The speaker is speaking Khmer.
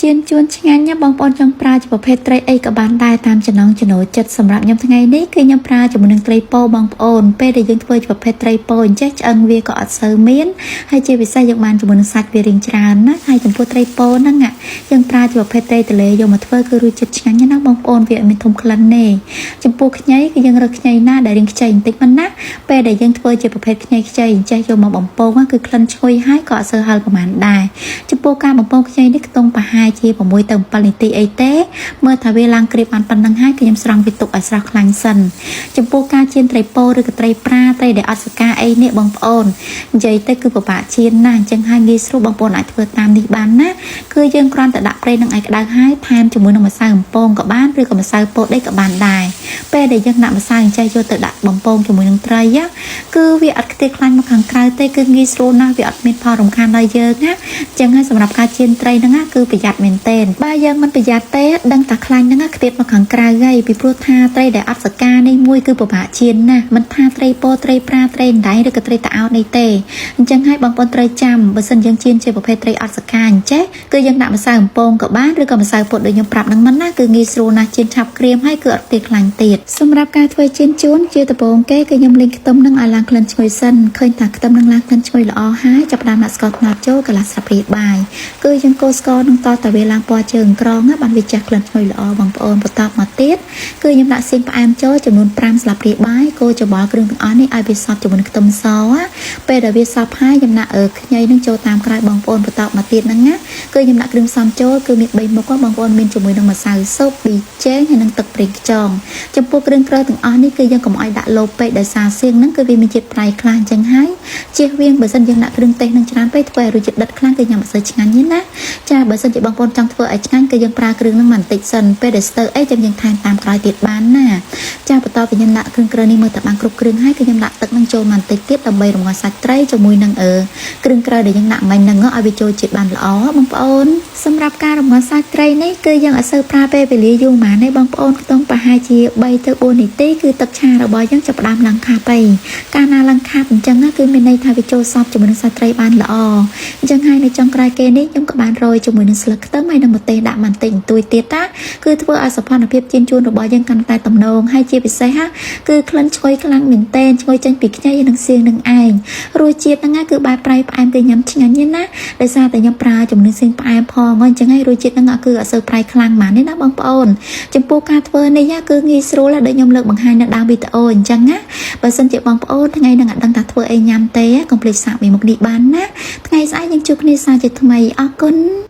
ជាជួនឆ្ងាញ់ញ៉ាំបងប្អូនចង់ប្រើជាប្រភេទត្រីអីក៏បានដែរតាមចំណង់ចំណូលចិត្តសម្រាប់ញ៉ាំថ្ងៃនេះគឺញ៉ាំប្រើជាមួយនឹងត្រីពោបងប្អូនពេលដែលយើងធ្វើជាប្រភេទត្រីពោអញ្ចេះឆ្អឹងវាក៏អត់សូវមានហើយជាពិសេសយើងបានជាមួយនឹងសាច់វារៀងច្រើនណាហើយចំពោះត្រីពោហ្នឹងយើងប្រើជាប្រភេទត្រីទន្លេយកមកធ្វើគឺរសជាតិឆ្ងាញ់ណាស់បងប្អូនវាអត់មានធំក្លិនទេចំពោះខ្ញីគឺយើងរើសខ្ញីណាដែលរៀងខ្ចីបន្តិចប៉ុណ្ណាពេលដែលយើងធ្វើជាប្រភេទខ្ញីខ្ចីអញ្ចេះយកមកបំពងគឺក្លិនឈ្ងុយហើយក៏អត់សូវហឹរប្រហែលដែរចំពោះការបំពងខ្ញីនេះខ្ទង់ប្រហែលជា6ទៅ7នាទីអីទេមើលថាវាឡើងក្រៀបបានប៉ុណ្្នឹងហើយគឺខ្ញុំស្រង់វាទុកឲ្យស្រស់ខ្លាញ់សិនចំពោះការចៀនត្រីពោឬក៏ត្រីប្រាត្រីដែលអត់សកាអីនេះបងប្អូននិយាយទៅគឺពិបាកចៀនណាស់អញ្ចឹងហើយងាយស្រួលបងប្អូនអាចធ្វើតាមនេះបានណាគឺយើងគ្រាន់តែដាក់ប្រេងនឹងឲ្យក្តៅហើយថែមជាមួយនឹងម្សៅបំពងក៏បានឬក៏ម្សៅពោតអីក៏បានដែរពេលដែលយើងដាក់ម្សៅអញ្ចេះយកទៅដាក់បំពងជាមួយនឹងត្រីគឺវាអត់ខ្ទេចខ្លាញ់មកខាងក្រៅទេគឺងាយស្រួលណាស់វាអត់មានផលរំខានដល់យើងណាអញ្ចឹងហើយសម្រាប់ការចៀនត្រីហ្នឹងគឺប្រយ័ត្នមែនទែនបើយើងមិនប្រយ័ត្នទេដឹងតែខ្លាញ់ហ្នឹងខ្ទេចមកខាងក្រៅហើយពីព្រោះថាត្រីដែលអត់សកានេះមួយគឺពិបាកចៀនណាស់មិនថាត្រីពោត្រីប្រាត្រីអណ្ដែងឬក៏ត្រីតាអោតនេះទេអញ្ចឹងហើយបងប្អូនត្រូវចាំបើសិនយើងចៀនជាប្រភេទត្រីអត់សកាអញ្ចេះគឺយើងដាក់ម្សៅបំពងក៏បានឬក៏ម្សៅពោតដូចខ្ញុំប្រាប់ហ្នឹងមិនណាគឺងាយស្រួលណាស់ចៀនឆាប់ក្រៀមហើយគឺអត់ខ្ទេចខ្លាញ់ទៀតសម្រាប់ការធ្វើចៀនជួនជាដំបូងគេគឺខ្ញុំលេងខ្ទឹមនឹងឲ្យឡើងក្លិនឈ្ងុយសិនឃើញថាខ្ទឹមនឹងឡើងក្លិនឈ្ងុយល្អហើយចាប់ផ្ដើមដាក់ស្ករត្នោតចូលកន្លះស្លាបព្រាបាយគឺយើងកូរស្ករនឹងតតែវាឡើងពណ៌ជើងក្រងបានវាចាស់ក្លិនឈ្ងុយល្អបងប្អូនបន្តមកទៀតគឺខ្ញុំដាក់សៀងផ្អែមចូលចំនួន5ស្លាបព្រាបាយកូរច្របល់គ្រឿងទាំងអស់នេះឲ្យវាសព្វជាមួយនឹងខ្ទឹមសពេលដែលវាសព្វហើយខ្ញុំដាក់ខ្ញីនឹងចូលតាមក្រោយបងប្អូនបន្តមកទៀតហ្នឹងណាគឺខ្ញុំដាក់គ្រឿងផ្សំចូលគឺមាន3មុខបងប្អូនមានជាមួយនឹងម្សៅស៊ុបប៊ីចេងហើយនិងទឹកប្រេងខ្យងចំពោះគ្រឿងក្រៅទាំងអស់នេះគឺយើងកុំឲ្យដាក់លោពេកដោយសារសៀងហ្នឹងគឺវាមានជាតិប្រៃខ្លះអញ្ចឹងហើយជៀសវាងបើសិនយើងដាក់គ្រឿងទេសនឹងច្រើនពេកធ្វើឲ្យរសជាតិដិតខ្លាំងគឺញ៉ាំអត់សូវឆ្ងាញ់ទេណាចាបើសិនជាបងប្អូនចង់ធ្វើឲ្យឆ្ងាញ់គឺយើងប្រើគ្រឿងហ្នឹងបន្តិចសិនពេលដែលស្ទើរអីចាំយើងថែមតាមក្រោយទៀតបានណាចាបន្តពីខ្ញុំដាក់គ្រឿងក្រៅនេះមើលតែបានគ្រប់គ្រឿងហើយគឺខ្ញុំដាក់ទឹកនឹងចូលបន្តិចទៀតដើម្បីរំងាស់សាច់ត្រីជាមួយនឹងគ្រឿងក្រៅដែលយើងដាក់មិញហ្នឹងឲ្យវាចូលជាតិបានល្អបងប្អូនសម្រាប់ការរំងាស់សាច់ត្រីនេះគឺយើងអត់សូវប្រើពេលវេលាយូរប៉ុន្មានទេបងប្អូនខ្ទង់ប្រហែលជា3ទៅ4នាទីគឺទឹកឆារបស់យើងចាប់ផ្ដើមឡើងខាប់ហើយកាលណាឡើងខាប់អញ្ចឹងគឺមានន័យថាវាចូលសព្វជាមួយនឹងសាច់ត្រីបានល្អអញ្ចឹងហើយនៅចុងក្រោយគេនេះខ្ញុំក៏បានរោយជាមួយនឹងស្លឹកខ្ទឹមហើយនិងម្ទេសដាក់បន្តិចបន្តួចទៀតណាគឺធ្វើឲ្យសោភ័ណភាពជៀនជួនរបស់យើងកាន់តែទំនងហើយជាពិសេសគឺក្លិនឈ្ងុយខ្លាំងមែនទែនឈ្ងុយចេញពីខ្ញីនិងសៀងនឹងឯងរសជាតិហ្នឹងគឺបែបប្រៃផ្អែមគឺញ៉ាំឆ្ងាញ់ណាស់ដោយសារតែខ្ញុំប្រើជាមួយនឹងសៀងផ្អែមផងអញ្ចឹងហើយរសជាតិហ្នឹងគឺអត់សូវប្រៃខ្លាំងប៉ុន្មានទេណាបងប្អូនចំពោះការធ្វើនេះគឺងាយស្រួលដូចខ្ញុំលើកបង្ហាញនៅដើមវីដេអូអញ្ចឹងណាបើសិនជាបងប្អូនថ្ងៃហ្នឹងអត់ដឹងថាធ្វើអីញ៉ាំទេកុំភ្លេចសាកមេមុខនេះបានណាថ្ងៃស្អែកយើងជួបគ្នាសាជាថ្មីអរគុណ